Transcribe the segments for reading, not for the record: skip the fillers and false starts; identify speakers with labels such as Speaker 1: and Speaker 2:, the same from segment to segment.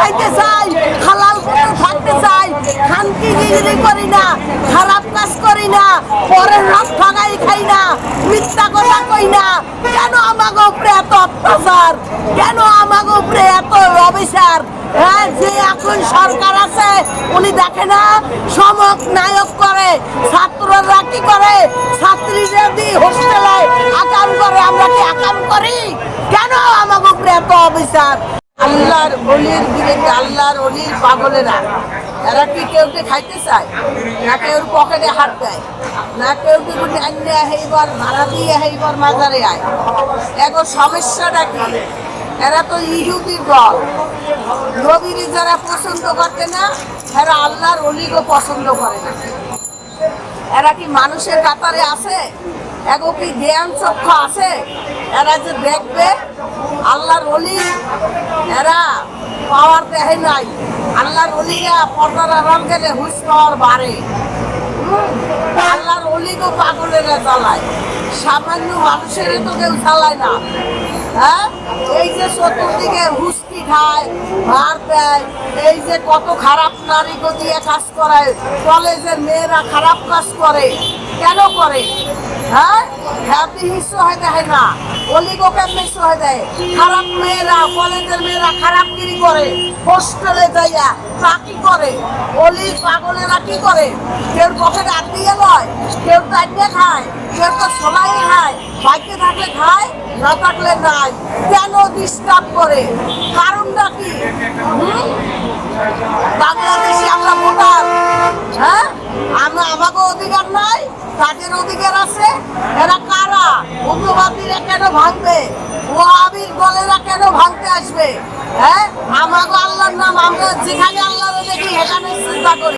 Speaker 1: খাইতে চাই, হালাল পথে থাকতে চাই, খানকিগিরি করি না, খারাপ কাজ করি না, পরের রথ ঠগাই খাই না, মিথ্যা কথা কই না। কেন আমাকে উপরে এত অত্যাচার, কেন আমাকে উপরে এত অবিচার? হ্যাঁ, যে এখন সরকার আছে উনি দেখে না সমক নায়ক করে, ছাত্ররা কি করে, ছাত্রীরা দিয়ে হোস্টেলে আকাম করে, আমরা কি আকাম করি? কেন আমাকে উপরে এত অবিচার? আল্লাহর অলির বিরুদ্ধে, আল্লাহর অলির পাগলেরা, এরা কি কেউ খাইতে চায় না? কেউ পকেটে হাত দেয় না? কেউ আন্য হেইবার ভাড়া দিয়ে হেইবার মাজারে আয়। এখন সমস্যাটা কি? এরা তো ইহুদির দল। নবীর যারা পছন্দ করতে না, এরা আল্লাহর অলিকে পছন্দ করে না। এরা কি মানুষের কাতারে আছে? এগো কি জ্ঞান চক্ষু আছে? এরা যে দেখবে আল্লাহর অলি, এরা পাওয়ার দেহে নাই। আল্লাহর অলিরা পর্দারা রং গেলে হুশ পাওয়ার বাড়ে। আল্লাহর অলিকে পাগলেরা জ্বালায়, সামান্য মানুষেরই তো কেউ জ্বালায় না। হ্যাঁ, এই যে চতুর্দিকে হুস্কি খায়, ভার দেয়, এই যে কত খারাপ নারীকে দিয়ে কাজ করায়, কলেজের মেয়েরা খারাপ কাজ করে, কেন করে? হ্যাঁ, হ্যাপি হিস্য হয়ে দেয় না, অলিগো কেমনি হয়ে দেয়। খারাপ মেয়েরা, কলেজের মেয়েরা খারাপগিরি করে, হোস্টেলে যাইয়া তা কি করে? অলি পাগলেরা কি করে? কেউ পকেটে হাত দিয়ে লয়, কেউ টাইটে খায়, কেউ তো সবাই খায়, বাইকে থাকলে খায়, না থাকলে নাই। কেন ডিস্টার্ব করে? কারণটা কি? বাংলাদেশে আমরা ভোটার, হ্যাঁ, আমাকে অধিকার নাই, তাদের অধিকার আছে। এরা কারা? উগ্রবাদীরা কেন ভাঙবে? ওয়াহাবির দলেরা কেন ভাঙতে আসবে? হ্যাঁ, আমাকে আল্লাহর নাম, আমরা যেখানে আল্লাহরে দেখি সেখানে চেষ্টা করি,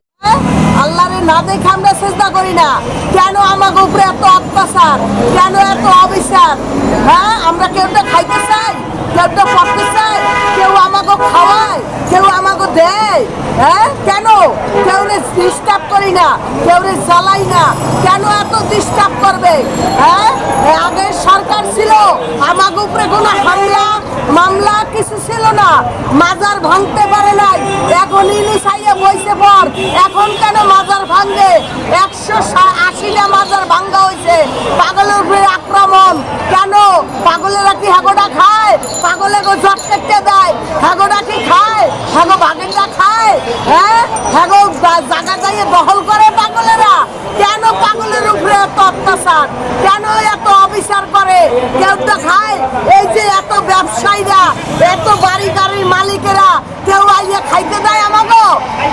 Speaker 1: আল্লাহরে না দেখে আমরা চেষ্টা করি না। কেন আমাকে উপরে এত অত্যাচার, কেন এত অবিচার? হ্যাঁ, আমরা কেউটা খাইতে চাই, কেউটা পড়তে চাই, কেউ আমাকে খাওয়ায়, কেউ আমাকে দেয়। হ্যাঁ, কেন কেউ ডিস্টার্ব করি না, কেউ জ্বালাই না? কেন এত ডিস্টার্ব করবে? হ্যাঁ, আগের সরকার ছিল, আমাকে উপরে কোনো হামলা মামলা কিছু ছিল না, মাজার ভাঙতে পারে নাই। এখন ইনুসাইয়া বইছে পর, এখন কেন মাজার ভাঙবে? 180টা মাজার ভাঙ্গা হয়েছে। পাগলের উপরে আক্রমণ কেন? পাগলেরা কি হাগোটা খায়? পাগলে গো জট কেটে দেয়, হাগোটা কি খায়? হাগো বাগেটা খায়? হ্যাঁ, হাগো জায়গা যাইয়ে দখল করে পাগলেরা। কেন পাগলের উপরে এত অত্যাচার, কেন এত অবিচার করে? কেউ তো খায়, এই যে এত ব্যবসায়ীরা, এত বাড়ি গাড়ির মালিকেরা, কেউ আইয়ে খাইতে দেয় আমাকে?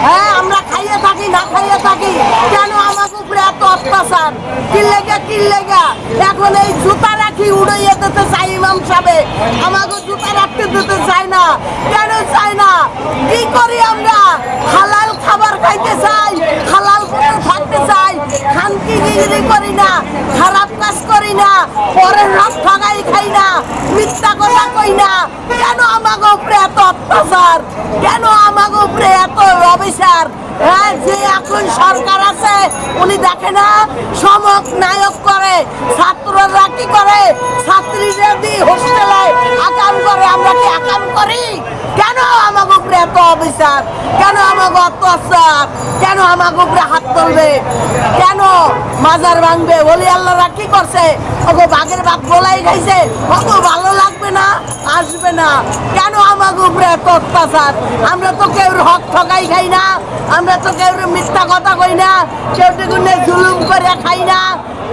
Speaker 1: হ্যাঁ, আমরা খাইয়ে থাকি, না খাইয়ে থাকি, কেন আমাকে উপরে এত অত্যাচার? কি লেগা? এখন এই জুতা রাখি উড়াইয়ে দিতে চাই ইমাম সাহেব, আমাকে জুতা রাখতে দিতে চায় না। কেন চায় না? কি করি আমরা? হালাল খাবার খাইতে চাই, হালাল পথে থাকতে চাই, খানকিগিরি করি না, খারাপ কাজ করি না, পরের রথ ঠগাই খাই না, মিথ্যা কথা কই না। কেন আমাকে উপরে এত অত্যাচার, কেন আমাকে উপরে এত অবিচার? হ্যাঁ, যে এখন সরকার আছে উনি দেখে না সমক নায়ক করে, ছাত্ররা কি করে, ছাত্রীরা দিয়ে হোস্টেলে আকাম করে, আমরা কি আকাম করি? কেন আমাকে উপরে এত অবিচার? কেন আমাকে অত্যাচার? কেন আমাকে উপরে হাত তুলবে? কেন মাজার ভাঙবে? বলি আল্লাহরা কি করছে? ওগো বাঘের বাঘ বলাই খাইছে, অত ভালো লাগবে না, আসবে না। কেন আমাকে উপরে এত অত্যাচার? আমরা তো কেউ হক ঠকাই খাই না, আমরা তো কেউ মিথ্যা কথা কই না, কেউ টিকুনে জুলুম করে খাই না।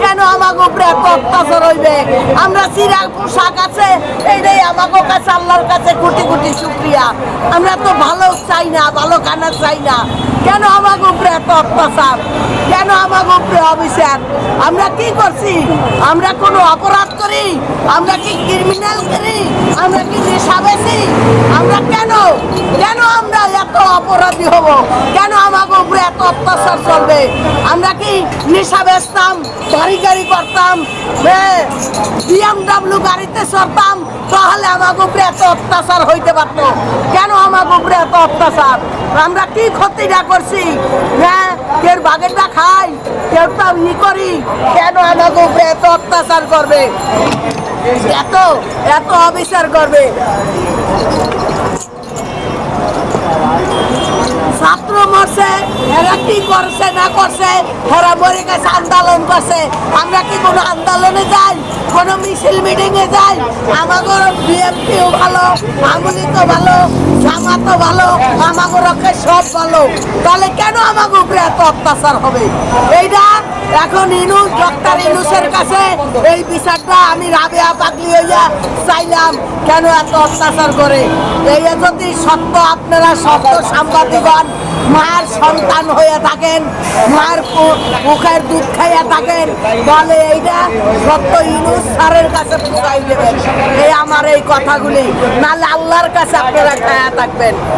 Speaker 1: কেন আমাকে উপরে এত অত্যাচার হইবে? আমরা চিরাগ পোশাক আছে, এইটাই আমাকে কাছে আল্লাহর কাছে কোটি কোটি শুকরিয়া। আমরা তো ভালো চাই না, ভালো খানা চাই না। কেন আমাকে উপরে এত অত্যাচার? কেন আমাকে উপরে অবিচার? আমরা কি করছি? আমরা কোনো অপরাধ করি? আমরা কি ক্রিমিনাল করি? আমরা কি নেশা বেশি? আমরা কেন আমরা এত অপরাধী হব? কেন আমাকে উপরে এত অত্যাচার চলবে? আমরা কি নেশা বেচতাম, গাড়ি করতাম, BMW গাড়িতে চড়তাম, তাহলে আমাকে উপরে এত অত্যাচার হইতে পারতো? কেন আমাকে উপরে এত অত্যাচার? আমরা কি ক্ষতিটা করছি? হ্যাঁ, কেউ বাগেরটা খাই, কেউ তো করি, কেন আমাকে উপরে এত অত্যাচার করবে, এত অবিচার করবে? মিটিং করছে না করছে, ওরা মরে গেছে, আন্দোলন করছে। আমরা কি কোনো আন্দোলনে যাই, কোনো মিছিল মিটিংয়ে যাই? আমাদের বিএনপিও ভালো, আমলিকও ভালো, জামাতও ভালো, আমাদের পক্ষে সব ভালো। তাহলে কেন আমাকে উপরে এত অত্যাচার হবে? এইটা এখন ইনুস, ডক্টর ইনুসের কাছে এই বিচারটা আমি রাবেয়া পাগলি হইয়া চাইলাম, কেন এত অত্যাচার করে? এই যদি সত্য, আপনারা সত্য সাংবাদিকগণ মার সন্তান হয়ে থাকেন, মার মুখের দুধ খাইয়া থাকেন, তাহলে এইটা সত্য ইনুস স্যারের কাছে পৌঁছাই দেবেন। এই আমার এই কথাগুলি, নাহলে আল্লাহর কাছে আপনারা খায়া থাকবেন।